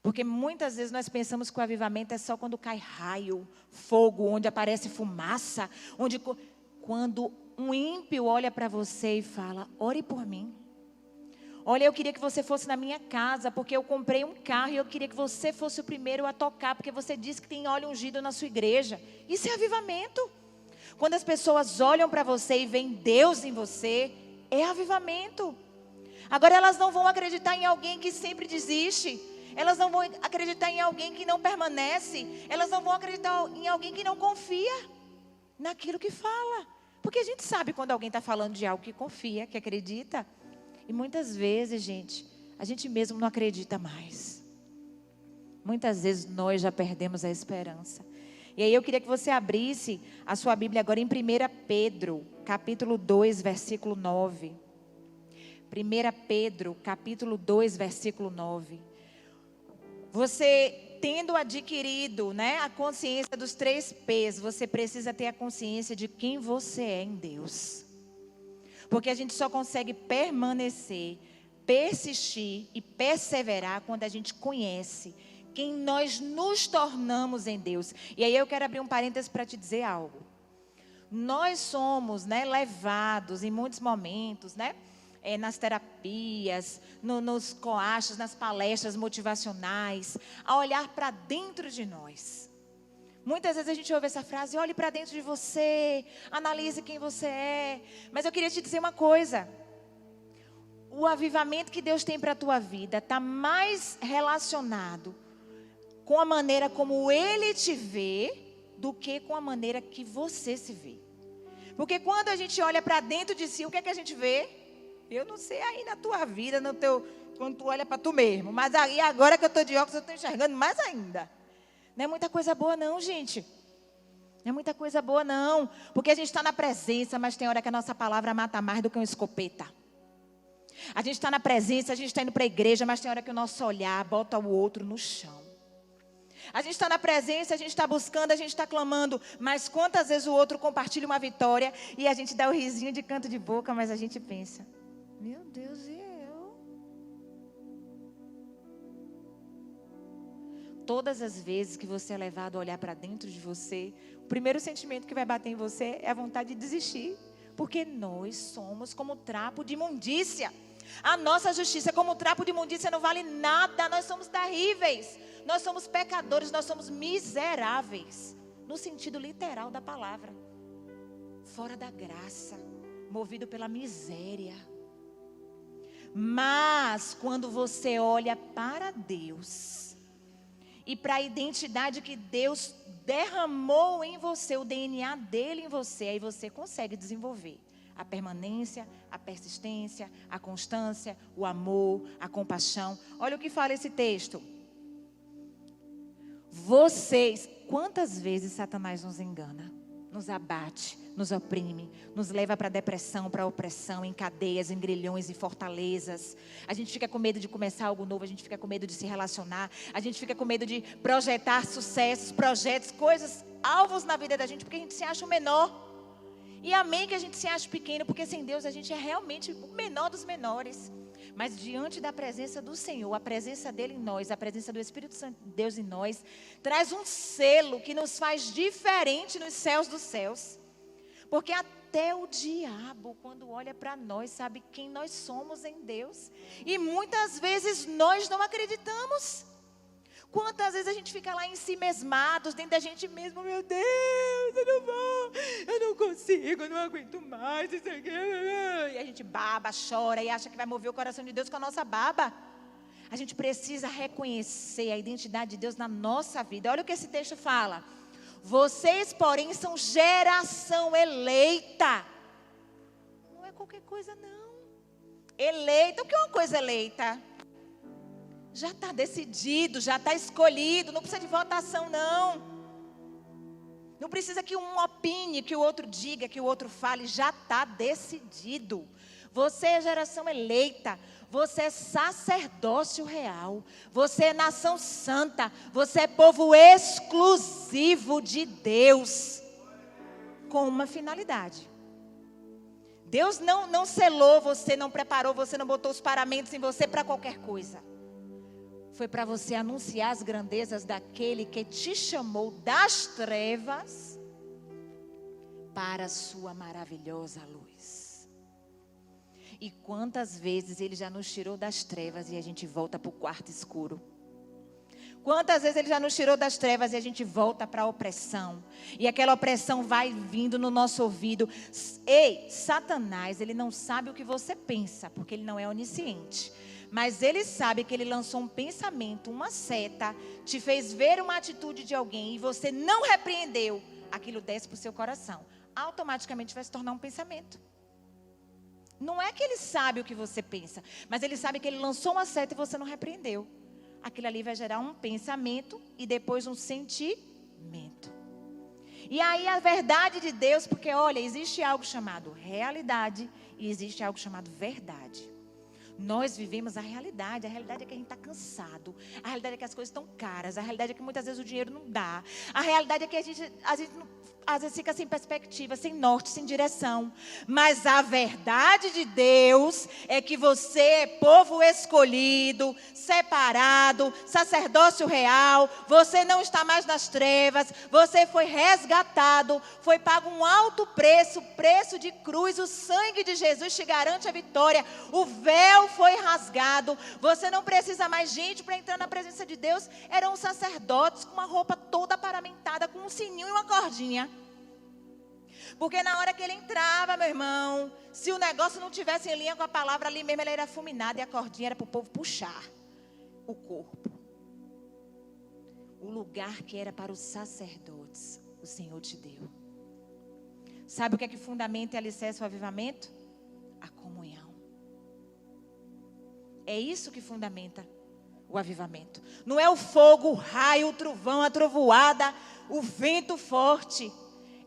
Porque muitas vezes nós pensamos que o avivamento é só quando cai raio, fogo, onde aparece fumaça, quando um ímpio olha para você e fala, ore por mim. Olha, eu queria que você fosse na minha casa, porque eu comprei um carro e eu queria que você fosse o primeiro a tocar, porque você disse que tem óleo ungido na sua igreja. Isso é avivamento. Quando as pessoas olham para você e veem Deus em você, é avivamento. Agora elas não vão acreditar em alguém que sempre desiste. Elas não vão acreditar em alguém que não permanece. Elas não vão acreditar em alguém que não confia naquilo que fala. Porque a gente sabe quando alguém está falando de algo que confia, que acredita. E muitas vezes, gente, a gente mesmo não acredita mais. Muitas vezes nós já perdemos a esperança. E aí eu queria que você abrisse a sua Bíblia agora em 1 Pedro, capítulo 2, versículo 9. 1 Pedro, capítulo 2, versículo 9. Você tendo adquirido, né, a consciência dos 3 P's, você precisa ter a consciência de quem você é em Deus. Porque a gente só consegue permanecer, persistir e perseverar quando a gente conhece quem nós nos tornamos em Deus. E aí eu quero abrir um parênteses para te dizer algo. Nós somos, né, levados em muitos momentos, né, nas terapias, nos coachos, nas palestras motivacionais, a olhar para dentro de nós. Muitas vezes a gente ouve essa frase, olhe para dentro de você, analise quem você é. Mas eu queria te dizer uma coisa. O avivamento que Deus tem para a tua vida está mais relacionado com a maneira como Ele te vê do que com a maneira que você se vê. Porque quando a gente olha para dentro de si, o que é que a gente vê? Eu não sei aí na tua vida, quando tu olha para tu mesmo. Mas aí agora que eu estou de óculos, eu estou enxergando mais ainda. Não é muita coisa boa não, gente. Não é muita coisa boa não. Porque a gente está na presença, mas tem hora que a nossa palavra mata mais do que uma escopeta. A gente está na presença, a gente está indo para a igreja, mas tem hora que o nosso olhar bota o outro no chão. A gente está na presença, a gente está buscando, a gente está clamando. Mas quantas vezes o outro compartilha uma vitória e a gente dá o risinho de canto de boca, mas a gente pensa, meu Deus, e eu? Todas as vezes que você é levado a olhar para dentro de você, o primeiro sentimento que vai bater em você é a vontade de desistir. Porque nós somos como trapo de imundícia. A nossa justiça como trapo de imundícia não vale nada. Nós somos terríveis. Nós somos pecadores, nós somos miseráveis. No sentido literal da palavra. Fora da graça. movido pela miséria. Mas quando você olha para Deus e para a identidade que Deus derramou em você, o DNA dele em você, aí você consegue desenvolver a permanência, a persistência, a constância, o amor, a compaixão. Olha o que fala esse texto. Vocês, quantas vezes Satanás nos engana, nos abate, nos oprime, nos leva para a depressão, para a opressão, em cadeias, em grilhões, em fortalezas. A gente fica com medo de começar algo novo, a gente fica com medo de se relacionar, a gente fica com medo de projetar sucessos, projetos, coisas, alvos na vida da gente, porque a gente se acha o menor. E amém que a gente se acha pequeno, porque sem Deus a gente é realmente o menor dos menores. Mas diante da presença do Senhor, a presença dele em nós, a presença do Espírito Santo de Deus em nós, traz um selo que nos faz diferente nos céus dos céus. Porque até o diabo, quando olha para nós, sabe quem nós somos em Deus. E muitas vezes nós não acreditamos. Quantas vezes a gente fica lá em si mesmados, dentro da gente mesmo, meu Deus, eu não vou, eu não consigo, eu não aguento mais, isso aqui. E a gente baba, chora e acha que vai mover o coração de Deus com a nossa baba. A gente precisa reconhecer a identidade de Deus na nossa vida. Olha o que esse texto fala. Vocês, porém, são geração eleita. Não é qualquer coisa, não. Eleita, o que é uma coisa eleita? Já está decidido, já está escolhido, não precisa de votação, não. Não precisa que um opine, que o outro diga, que o outro fale, já está decidido. Você é geração eleita, você é sacerdócio real, você é nação santa, você é povo exclusivo de Deus, com uma finalidade. Deus não selou você, não preparou você, não botou os paramentos em você para qualquer coisa. Foi para você anunciar as grandezas daquele que te chamou das trevas para a sua maravilhosa luz. E quantas vezes ele já nos tirou das trevas e a gente volta para o quarto escuro. Quantas vezes ele já nos tirou das trevas e a gente volta para a opressão. E aquela opressão vai vindo no nosso ouvido. Ei, Satanás, ele não sabe o que você pensa, porque ele não é onisciente. Mas ele sabe que ele lançou um pensamento, uma seta, te fez ver uma atitude de alguém e você não repreendeu. Aquilo desce para o seu coração. Automaticamente vai se tornar um pensamento. Não é que ele sabe o que você pensa, mas ele sabe que ele lançou uma seta e você não repreendeu. Aquilo ali vai gerar um pensamento e depois um sentimento. E aí a verdade de Deus, porque olha, existe algo chamado realidade e existe algo chamado verdade. Nós vivemos a realidade é que a gente está cansado, a realidade é que as coisas estão caras, a realidade é que muitas vezes o dinheiro não dá, a realidade é que a gente às vezes fica sem perspectiva, sem norte, sem direção. Mas a verdade de Deus é que você é povo escolhido, separado, sacerdócio real, você não está mais nas trevas, você foi resgatado, foi pago um alto preço, preço de cruz, o sangue de Jesus te garante a vitória, o véu foi rasgado, você não precisa mais gente para entrar na presença de Deus. Eram sacerdotes com uma roupa toda paramentada, com um sininho e uma cordinha. Porque na hora que ele entrava, meu irmão, se o negócio não tivesse em linha com a palavra, ali mesmo ele era fulminado e a cordinha era para o povo puxar o corpo. O lugar que era para os sacerdotes, o Senhor te deu. Sabe o que é que fundamenta e alicerça o avivamento? A comunhão. É isso que fundamenta o avivamento. Não é o fogo, o raio, o trovão, a trovoada, o vento forte.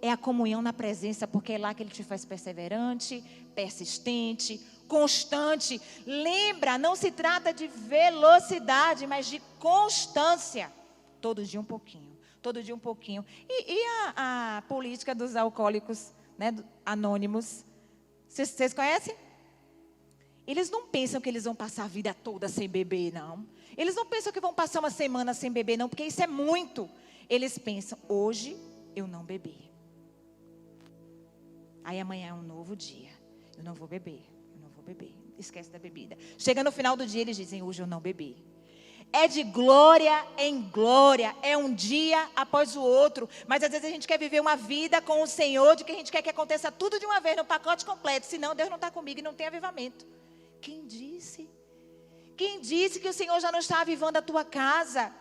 É a comunhão na presença, porque é lá que ele te faz perseverante, persistente, constante. Lembra, não se trata de velocidade, mas de constância. Todo dia um pouquinho, todo dia um pouquinho. E a política dos alcoólicos, né, anônimos? Vocês conhecem? Eles não pensam que eles vão passar a vida toda sem beber, não. Eles não pensam que vão passar uma semana sem beber, não, porque isso é muito. Eles pensam, hoje eu não bebi. Aí amanhã é um novo dia. Eu não vou beber, eu não vou beber. Esquece da bebida. Chega no final do dia, eles dizem, hoje eu não bebi. É de glória em glória, é um dia após o outro. Mas às vezes a gente quer viver uma vida com o Senhor, de que a gente quer que aconteça tudo de uma vez, no pacote completo. Senão Deus não está comigo e não tem avivamento. Quem disse? Quem disse que o Senhor já não está avivando a tua casa?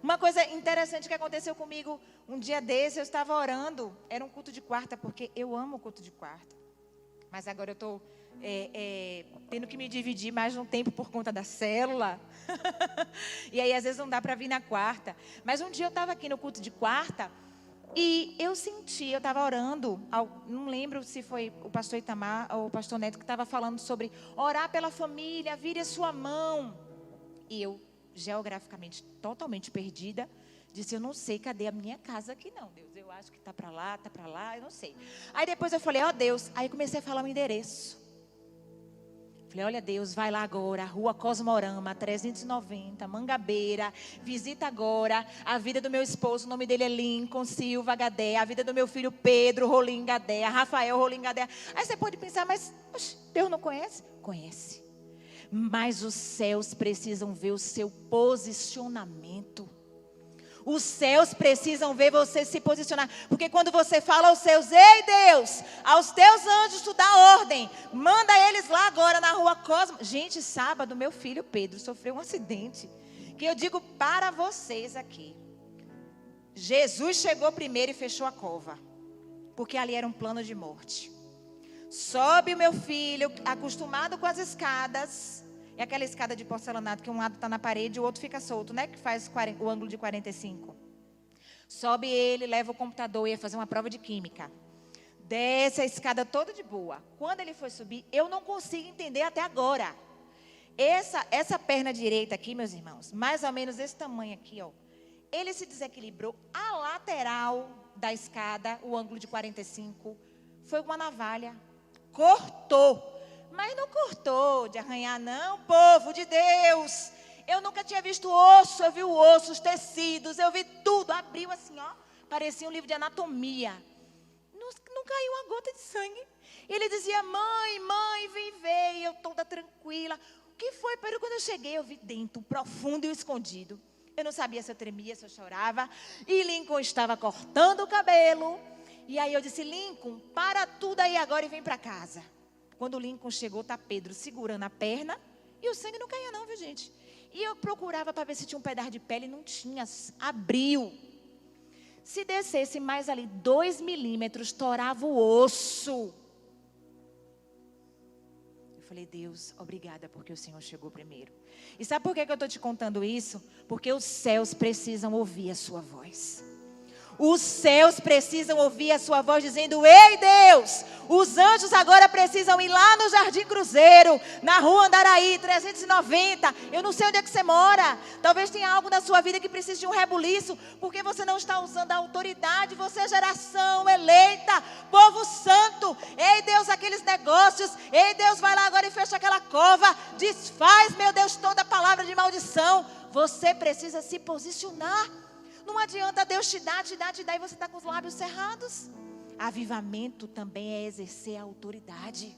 Uma coisa interessante que aconteceu comigo um dia desse, eu estava orando. Era um culto de quarta, porque eu amo o culto de quarta. Mas agora eu estou tendo que me dividir mais um tempo por conta da célula. E aí às vezes não dá para vir na quarta. Mas um dia eu estava aqui no culto de quarta e eu senti, eu estava orando, não lembro se foi o pastor Itamar ou o pastor Neto que estava falando sobre orar pela família, vire a sua mão. E eu, geograficamente totalmente perdida, disse, eu não sei, cadê a minha casa aqui não, Deus, eu acho que está para lá, eu não sei. Aí depois eu falei, ó Deus, aí comecei a falar o endereço. Falei, olha Deus, vai lá agora, Rua Cosmorama, 390, Mangabeira, visita agora a vida do meu esposo, o nome dele é Lincoln Silva Gadea, a vida do meu filho Pedro Rolim Gadea, Rafael Rolim Gadea. Aí você pode pensar, mas Deus não conhece? Conhece. Mas os céus precisam ver o seu posicionamento. Os céus precisam ver você se posicionar. Porque quando você fala aos céus, ei Deus, aos teus anjos tu dá ordem. Manda eles lá agora na Rua Cosmo. Gente, sábado meu filho Pedro sofreu um acidente. Que eu digo para vocês aqui. Jesus chegou primeiro e fechou a cova. Porque ali era um plano de morte. Sobe o meu filho, acostumado com as escadas. É aquela escada de porcelanato que um lado está na parede e o outro fica solto, né? Que faz o ângulo de 45. Sobe ele, leva o computador, ia fazer uma prova de química. Desce a escada toda de boa. Quando ele foi subir, eu não consigo entender até agora. Essa perna direita aqui, meus irmãos, mais ou menos desse tamanho aqui, ó. Ele se desequilibrou. A lateral da escada, o ângulo de 45, foi uma navalha. Cortou. Mas não cortou de arranhar não, povo de Deus. Eu nunca tinha visto osso, eu vi o osso, os tecidos, eu vi tudo. Abriu assim, ó, parecia um livro de anatomia. Não caiu uma gota de sangue. Ele dizia, mãe, vem ver. E eu toda tranquila. O que foi? Pero quando eu cheguei, eu vi dentro, profundo e escondido. Eu não sabia se eu tremia, se eu chorava. E Lincoln estava cortando o cabelo. E aí eu disse, Lincoln, para tudo aí agora e vem para casa. Quando o Lincoln chegou, tá Pedro segurando a perna. E o sangue não caía não, viu gente? E eu procurava para ver se tinha um pedaço de pele. Não tinha, abriu. Se descesse mais ali 2 milímetros, torava o osso. Eu falei, Deus, obrigada porque o Senhor chegou primeiro. E sabe por que eu estou te contando isso? Porque os céus precisam ouvir a sua voz. Os céus precisam ouvir a sua voz dizendo, ei Deus, os anjos agora precisam ir lá no Jardim Cruzeiro, na Rua Andaraí, 390. Eu não sei onde é que você mora. Talvez tenha algo na sua vida que precise de um rebuliço, porque você não está usando a autoridade. Você é geração eleita, povo santo. Ei Deus, aqueles negócios. Ei Deus, vai lá agora e fecha aquela cova. Desfaz, meu Deus, toda palavra de maldição. Você precisa se posicionar. Não adianta Deus te dar e você está com os lábios cerrados. Avivamento também é exercer a autoridade.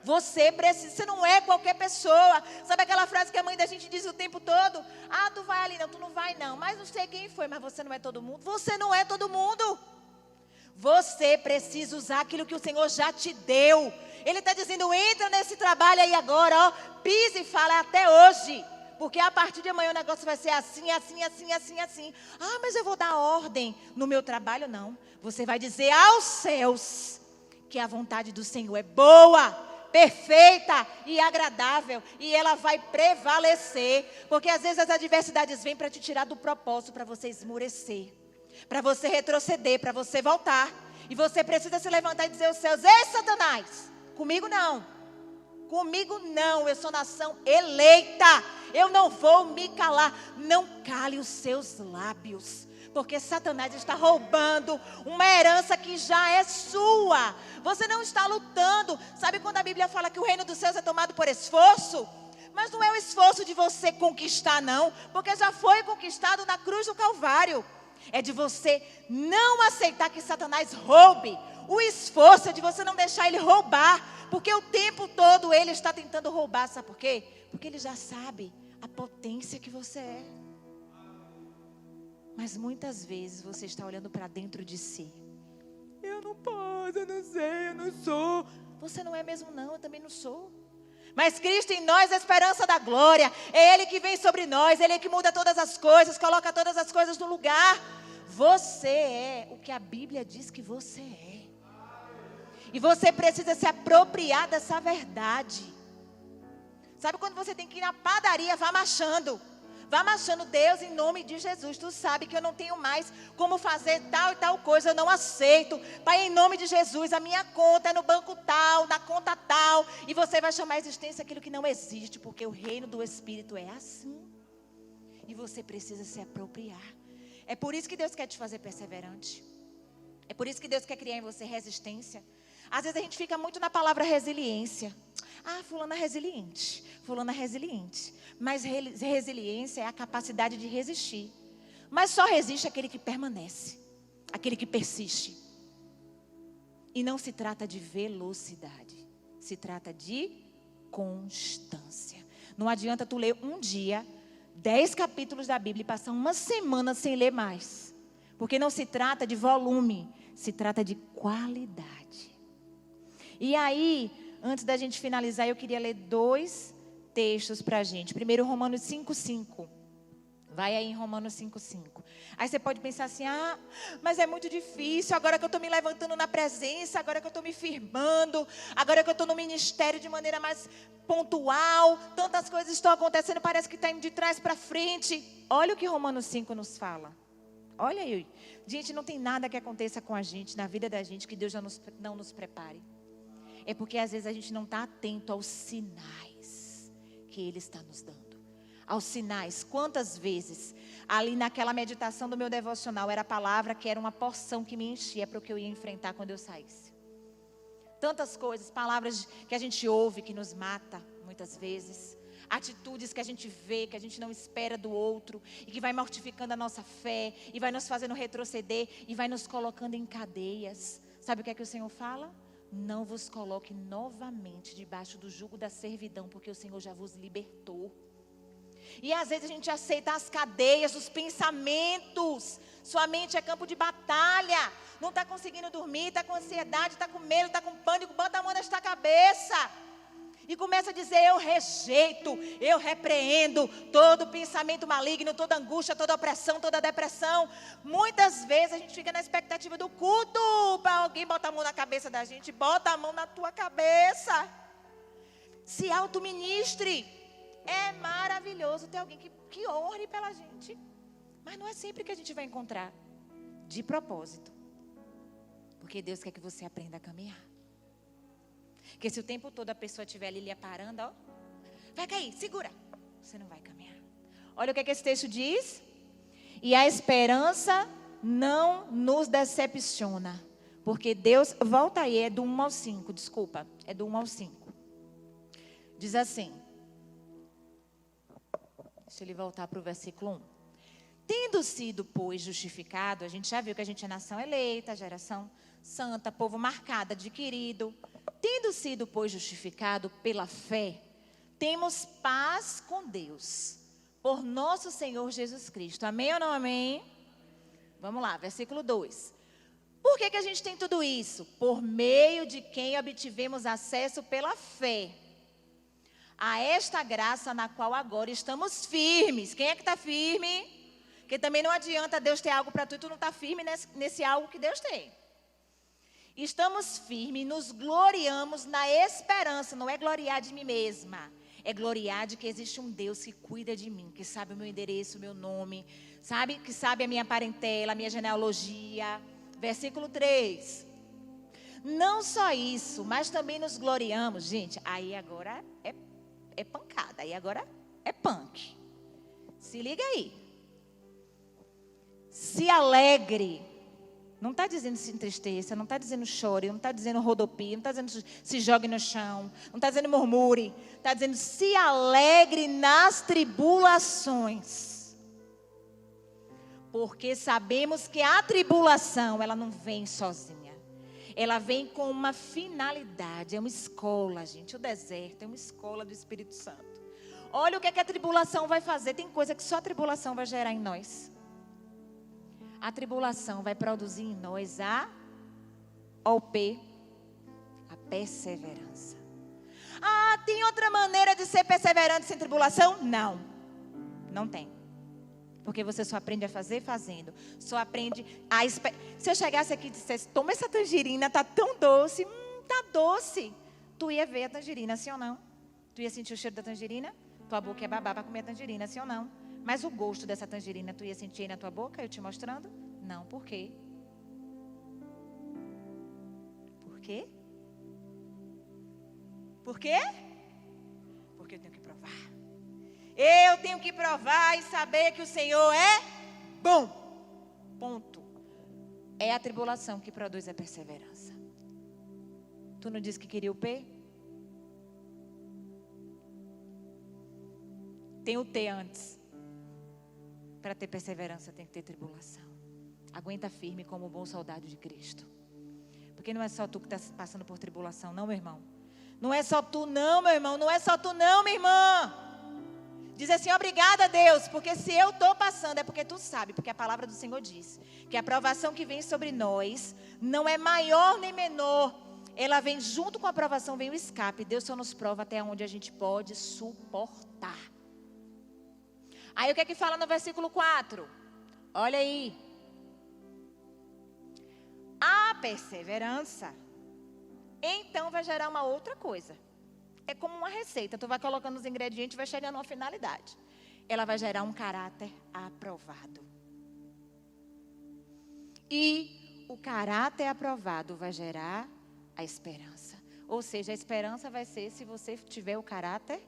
Você precisa, você não é qualquer pessoa. Sabe aquela frase que a mãe da gente diz o tempo todo? Ah, tu vai ali, não, tu não vai não. Mas não sei quem foi, mas você não é todo mundo. Você não é todo mundo. Você precisa usar aquilo que o Senhor já te deu. Ele está dizendo, entra nesse trabalho aí agora, ó. Pisa e fala até hoje. Porque a partir de amanhã o negócio vai ser assim, assim, assim, assim, assim. Ah, mas eu vou dar ordem no meu trabalho? Não. Você vai dizer aos céus que a vontade do Senhor é boa, perfeita e agradável. E ela vai prevalecer. Porque às vezes as adversidades vêm para te tirar do propósito, para você esmurecer. Para você retroceder, para você voltar. E você precisa se levantar e dizer aos céus, ei Satanás, comigo não. Comigo não, eu sou nação eleita. Eu não vou me calar. Não cale os seus lábios. Porque Satanás está roubando uma herança que já é sua. Você não está lutando. Sabe quando a Bíblia fala que o reino dos céus é tomado por esforço? Mas não é o esforço de você conquistar não. Porque já foi conquistado na cruz do Calvário. É de você não aceitar que Satanás roube. O esforço é de você não deixar ele roubar. Porque o tempo todo ele está tentando roubar. Sabe por quê? Porque ele já sabe a potência que você é. Mas muitas vezes você está olhando para dentro de si. Eu não posso, eu não sei, eu não sou. Você não é mesmo não, eu também não sou. Mas Cristo em nós é a esperança da glória. É Ele que vem sobre nós, Ele é que muda todas as coisas, coloca todas as coisas no lugar. Você é o que a Bíblia diz que você é. E você precisa se apropriar dessa verdade. Sabe quando você tem que ir na padaria, vá marchando. Vá marchando, Deus, em nome de Jesus. Tu sabe que eu não tenho mais como fazer tal e tal coisa, eu não aceito. Pai, em nome de Jesus, a minha conta é no banco tal, na conta tal. E você vai chamar a existência aquilo que não existe, porque o reino do Espírito é assim. E você precisa se apropriar. É por isso que Deus quer te fazer perseverante. É por isso que Deus quer criar em você resistência. Às vezes a gente fica muito na palavra resiliência. Ah, fulana é resiliente, fulana é resiliente. Mas resiliência é a capacidade de resistir. Mas só resiste aquele que permanece, aquele que persiste. E não se trata de velocidade, se trata de constância. Não adianta tu ler um dia 10 capítulos da Bíblia e passar uma semana sem ler mais. Porque não se trata de volume, se trata de qualidade. E aí, antes da gente finalizar, eu queria ler 2 textos para a gente. Primeiro, Romanos 5:5. Vai aí em Romanos 5:5. Aí você pode pensar assim, mas é muito difícil, agora que eu estou me levantando na presença, agora que eu estou me firmando, agora que eu estou no ministério de maneira mais pontual, tantas coisas estão acontecendo, parece que está indo de trás para frente. Olha o que Romanos 5 nos fala. Olha aí. Gente, não tem nada que aconteça com a gente, na vida da gente, que Deus já não nos prepare. É porque às vezes a gente não está atento aos sinais que Ele está nos dando. Aos sinais. Quantas vezes, ali naquela meditação do meu devocional, era a palavra que era uma porção que me enchia para o que eu ia enfrentar quando eu saísse. Tantas coisas, palavras que a gente ouve, que nos mata muitas vezes. Atitudes que a gente vê, que a gente não espera do outro. E que vai mortificando a nossa fé. E vai nos fazendo retroceder. E vai nos colocando em cadeias. Sabe o que é que o Senhor fala? Não vos coloque novamente debaixo do jugo da servidão, porque o Senhor já vos libertou. E às vezes a gente aceita as cadeias, os pensamentos. Sua mente é campo de batalha. Não está conseguindo dormir, está com ansiedade, está com medo, está com pânico. Bota a mão nesta cabeça. E começa a dizer, eu rejeito, eu repreendo todo pensamento maligno, toda angústia, toda opressão, toda depressão. Muitas vezes a gente fica na expectativa do culto para alguém botar a mão na cabeça da gente. Bota a mão na tua cabeça. Se autoministre. É maravilhoso ter alguém que ore pela gente. Mas não é sempre que a gente vai encontrar. De propósito. Porque Deus quer que você aprenda a caminhar. Porque se o tempo todo a pessoa estiver ali lhe aparando, ó, vai cair, segura. Você não vai caminhar. Olha o que esse texto diz. E a esperança não nos decepciona. Porque Deus, volta aí, é do 1 ao 5, desculpa. É do 1 ao 5. Diz assim. Deixa ele voltar para o versículo 1. Tendo sido, pois, justificado, a gente já viu que a gente é nação eleita, geração santa, povo marcado, adquirido. Tendo sido, pois, justificado pela fé, temos paz com Deus, por nosso Senhor Jesus Cristo. Amém ou não amém? Vamos lá, versículo 2. Por que a gente tem tudo isso? Por meio de quem obtivemos acesso pela fé a esta graça na qual agora estamos firmes. Quem é que está firme? Porque também não adianta Deus ter algo para tu e tu não está firme nesse algo que Deus tem. Estamos firmes, nos gloriamos na esperança. Não é gloriar de mim mesma. É gloriar de que existe um Deus que cuida de mim, que sabe o meu endereço, o meu nome, sabe, que sabe a minha parentela, a minha genealogia. Versículo 3. Não só isso, mas também nos gloriamos. Gente, aí agora é pancada, aí agora é punk. Se liga aí. Se alegre. Não está dizendo se entristeça, não está dizendo chore, não está dizendo rodopie, não está dizendo se jogue no chão, não está dizendo murmure. Está dizendo se alegre nas tribulações. Porque sabemos que a tribulação, ela não vem sozinha. Ela vem com uma finalidade, é uma escola, gente. O deserto é uma escola do Espírito Santo. Olha o que é que a tribulação vai fazer. Tem coisa que só a tribulação vai gerar em nós. A tribulação vai produzir em nós a perseverança. Ah, tem outra maneira de ser perseverante sem tribulação? Não, não tem. Porque você só aprende a fazer fazendo. Só aprende a esperar. Se eu chegasse aqui e dissesse, toma essa tangerina, tá tão doce. Tá doce. Tu ia ver a tangerina, sim ou não? Tu ia sentir o cheiro da tangerina? Tua boca ia babar para comer a tangerina, sim ou não? Mas o gosto dessa tangerina, tu ia sentir aí na tua boca, eu te mostrando? Não, por quê? Por quê? Por quê? Porque eu tenho que provar. Eu tenho que provar e saber que o Senhor é bom. Ponto. É a tribulação que produz a perseverança. Tu não disse que queria o P? Tem o T antes. Para ter perseverança tem que ter tribulação. Aguenta firme como um bom soldado de Cristo. Porque não é só tu que está passando por tribulação, não, meu irmão. Não é só tu não, meu irmão. Não é só tu não, minha irmã. Diz assim, obrigada a Deus. Porque se eu estou passando é porque tu sabe. Porque a palavra do Senhor diz que a provação que vem sobre nós não é maior nem menor. Ela vem junto com a provação, vem o escape. Deus só nos prova até onde a gente pode suportar. Aí o que é que fala no versículo 4? Olha aí. A perseverança, então vai gerar uma outra coisa. É como uma receita. Tu vai colocando os ingredientes e vai chegando a uma finalidade. Ela vai gerar um caráter aprovado. E o caráter aprovado vai gerar a esperança. Ou seja, a esperança vai ser se você tiver o caráter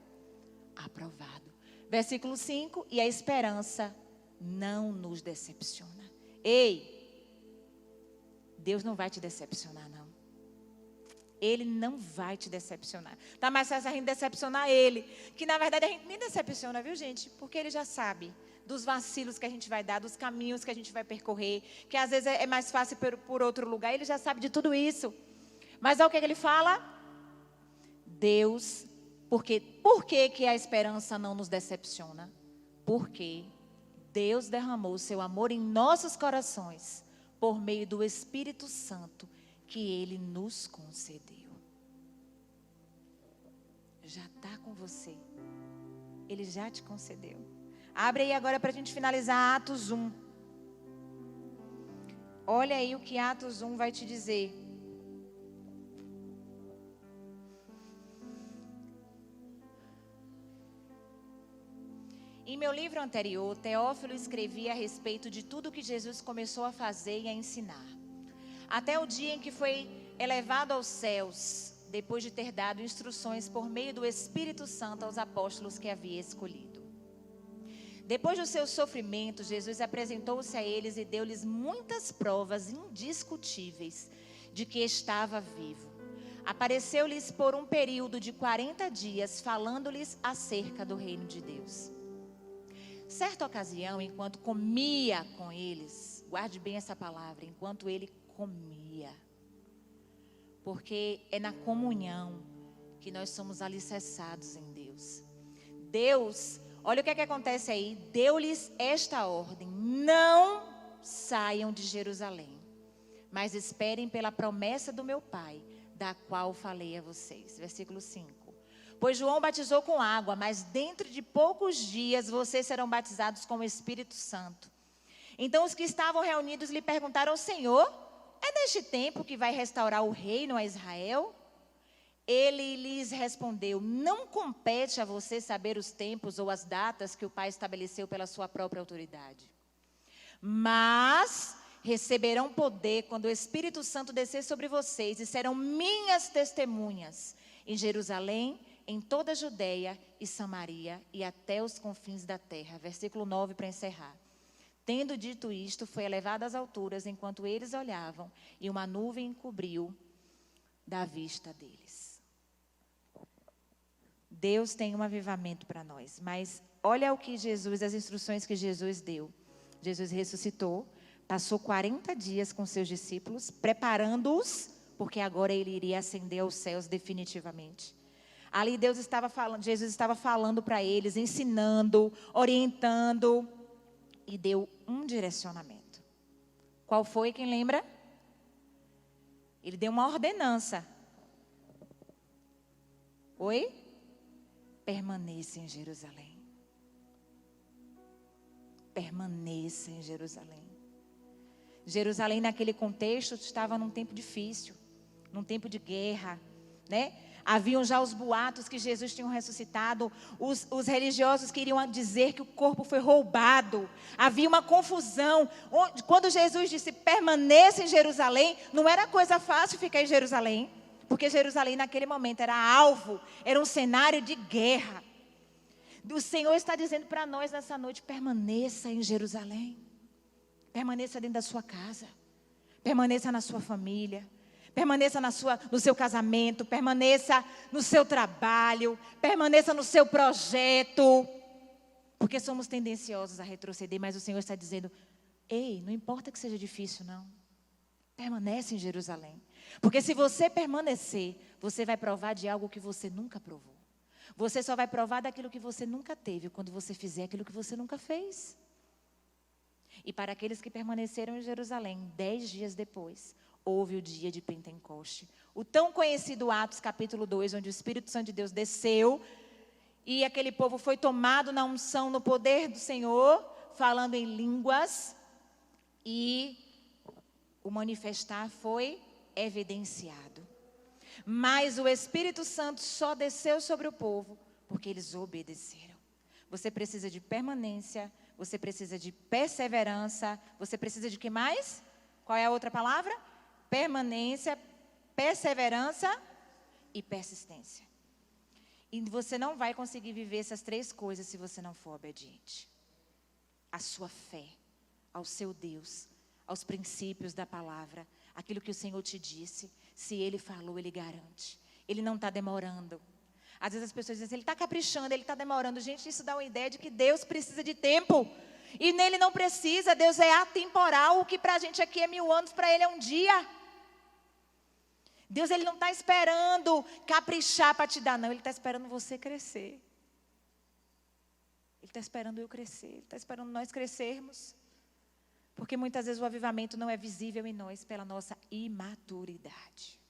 aprovado. Versículo 5, e a esperança não nos decepciona. Ei, Deus não vai te decepcionar, não. Ele não vai te decepcionar. Tá mais fácil a gente decepcionar Ele. Que na verdade a gente nem decepciona, viu gente? Porque Ele já sabe dos vacilos que a gente vai dar, dos caminhos que a gente vai percorrer. Que às vezes é mais fácil por outro lugar. Ele já sabe de tudo isso. Mas olha o que Ele fala. Deus... Por que que a esperança não nos decepciona? Porque Deus derramou o seu amor em nossos corações por meio do Espírito Santo que Ele nos concedeu. Já está com você. Ele já te concedeu. Abre aí agora para a gente finalizar Atos 1. Olha aí o que Atos 1 vai te dizer. Em meu livro anterior, Teófilo escrevia a respeito de tudo que Jesus começou a fazer e a ensinar. Até o dia em que foi elevado aos céus, depois de ter dado instruções por meio do Espírito Santo aos apóstolos que havia escolhido. Depois dos seus sofrimentos, Jesus apresentou-se a eles e deu-lhes muitas provas indiscutíveis de que estava vivo. Apareceu-lhes por um período de 40 dias, falando-lhes acerca do reino de Deus. Certa ocasião, enquanto comia com eles, guarde bem essa palavra, enquanto ele comia, porque é na comunhão que nós somos alicerçados em Deus. Deus, olha o que é que acontece aí, deu-lhes esta ordem: não saiam de Jerusalém, mas esperem pela promessa do meu Pai, da qual falei a vocês. Versículo 5. Pois João batizou com água, mas dentro de poucos dias vocês serão batizados com o Espírito Santo. Então os que estavam reunidos lhe perguntaram: Senhor, é neste tempo que vai restaurar o reino a Israel? Ele lhes respondeu: não compete a você saber os tempos ou as datas que o Pai estabeleceu pela sua própria autoridade. Mas receberão poder quando o Espírito Santo descer sobre vocês e serão minhas testemunhas em Jerusalém, em toda a Judeia e Samaria e até os confins da terra. Versículo 9 para encerrar. Tendo dito isto, foi elevado às alturas enquanto eles olhavam, e uma nuvem encobriu da vista deles. Deus tem um avivamento para nós, mas olha o que Jesus, as instruções que Jesus deu. Jesus ressuscitou, passou 40 dias com seus discípulos, preparando-os, porque agora ele iria ascender aos céus definitivamente. Ali Jesus estava falando para eles, ensinando, orientando, e deu um direcionamento. Qual foi, quem lembra? Ele deu uma ordenança. Oi? Permaneça em Jerusalém. Permaneça em Jerusalém. Jerusalém, naquele contexto, estava num tempo difícil, num tempo de guerra, né? Haviam já os boatos que Jesus tinha ressuscitado, os religiosos queriam dizer que o corpo foi roubado. Havia uma confusão. Quando Jesus disse permaneça em Jerusalém, não era coisa fácil ficar em Jerusalém, porque Jerusalém naquele momento era alvo, era um cenário de guerra. O Senhor está dizendo para nós nessa noite, permaneça em Jerusalém. Permaneça dentro da sua casa. Permaneça na sua família. Permaneça no seu casamento, permaneça no seu trabalho, permaneça no seu projeto. Porque somos tendenciosos a retroceder, mas o Senhor está dizendo, ei, não importa que seja difícil, não. Permanece em Jerusalém. Porque se você permanecer, você vai provar de algo que você nunca provou. Você só vai provar daquilo que você nunca teve, quando você fizer aquilo que você nunca fez. E para aqueles que permaneceram em Jerusalém, 10 dias depois, houve o dia de Pentecoste. O tão conhecido Atos capítulo 2, onde o Espírito Santo de Deus desceu e aquele povo foi tomado na unção, no poder do Senhor, falando em línguas, e o manifestar foi evidenciado. Mas o Espírito Santo só desceu sobre o povo porque eles obedeceram. Você precisa de permanência, você precisa de perseverança, você precisa de que mais? Qual é a outra palavra? Permanência, perseverança e persistência. E você não vai conseguir viver essas 3 coisas se você não for obediente. A sua fé, ao seu Deus, aos princípios da palavra, aquilo que o Senhor te disse, se Ele falou, Ele garante. Ele não está demorando. Às vezes as pessoas dizem assim, Ele está caprichando, Ele está demorando. Gente, isso dá uma ideia de que Deus precisa de tempo. E nele não precisa, Deus é atemporal. O que para a gente aqui é 1000 anos, para Ele é um dia. Deus, Ele não está esperando caprichar para te dar, não. Ele está esperando você crescer. Ele está esperando eu crescer. Ele está esperando nós crescermos. Porque muitas vezes o avivamento não é visível em nós pela nossa imaturidade.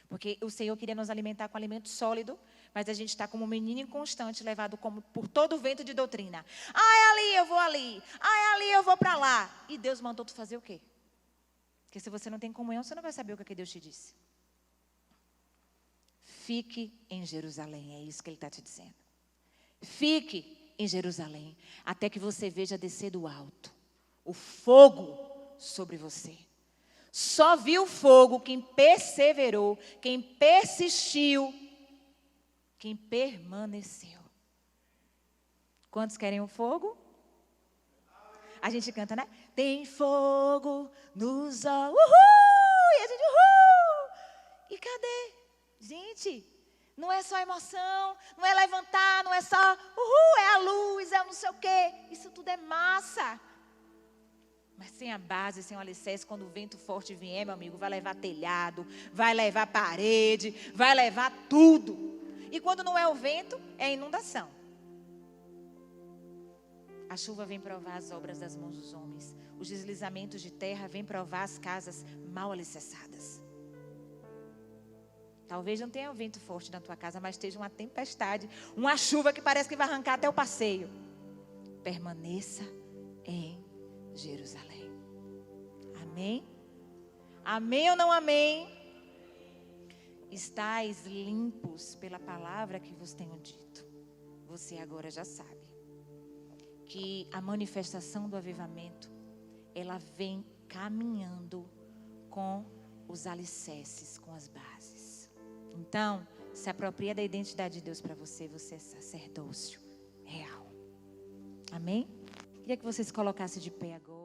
Porque o Senhor queria nos alimentar com alimento sólido, mas a gente está como um menino inconstante, levado por todo o vento de doutrina. Ah, é ali, eu vou ali. Ah, é ali, eu vou para lá. E Deus mandou tu fazer o quê? Porque se você não tem comunhão, você não vai saber o que Deus te disse. Fique em Jerusalém, é isso que Ele está te dizendo. Fique em Jerusalém, até que você veja descer do alto o fogo sobre você. Só viu fogo quem perseverou, quem persistiu, quem permaneceu. Quantos querem o fogo? A gente canta, né? Tem fogo nos olhos. Uhul! E a gente, uhul! E cadê? Gente, não é só emoção, não é levantar, não é só, uhul, é a luz, é o não sei o quê. Isso tudo é massa. Mas sem a base, sem o alicerce, quando o vento forte vier, meu amigo, vai levar telhado, vai levar parede, vai levar tudo. E quando não é o vento, é a inundação. A chuva vem provar as obras das mãos dos homens. Os deslizamentos de terra vêm provar as casas mal alicerçadas. Talvez não tenha um vento forte na tua casa, mas esteja uma tempestade, uma chuva que parece que vai arrancar até o passeio. Permaneça em Jerusalém. Amém? Amém ou não amém? Estais limpos pela palavra que vos tenho dito. Você agora já sabe que a manifestação do avivamento, ela vem caminhando com os alicerces, com as bases. Então, se apropria da identidade de Deus para você. Você é sacerdócio real. Amém? Queria que você se colocasse de pé agora.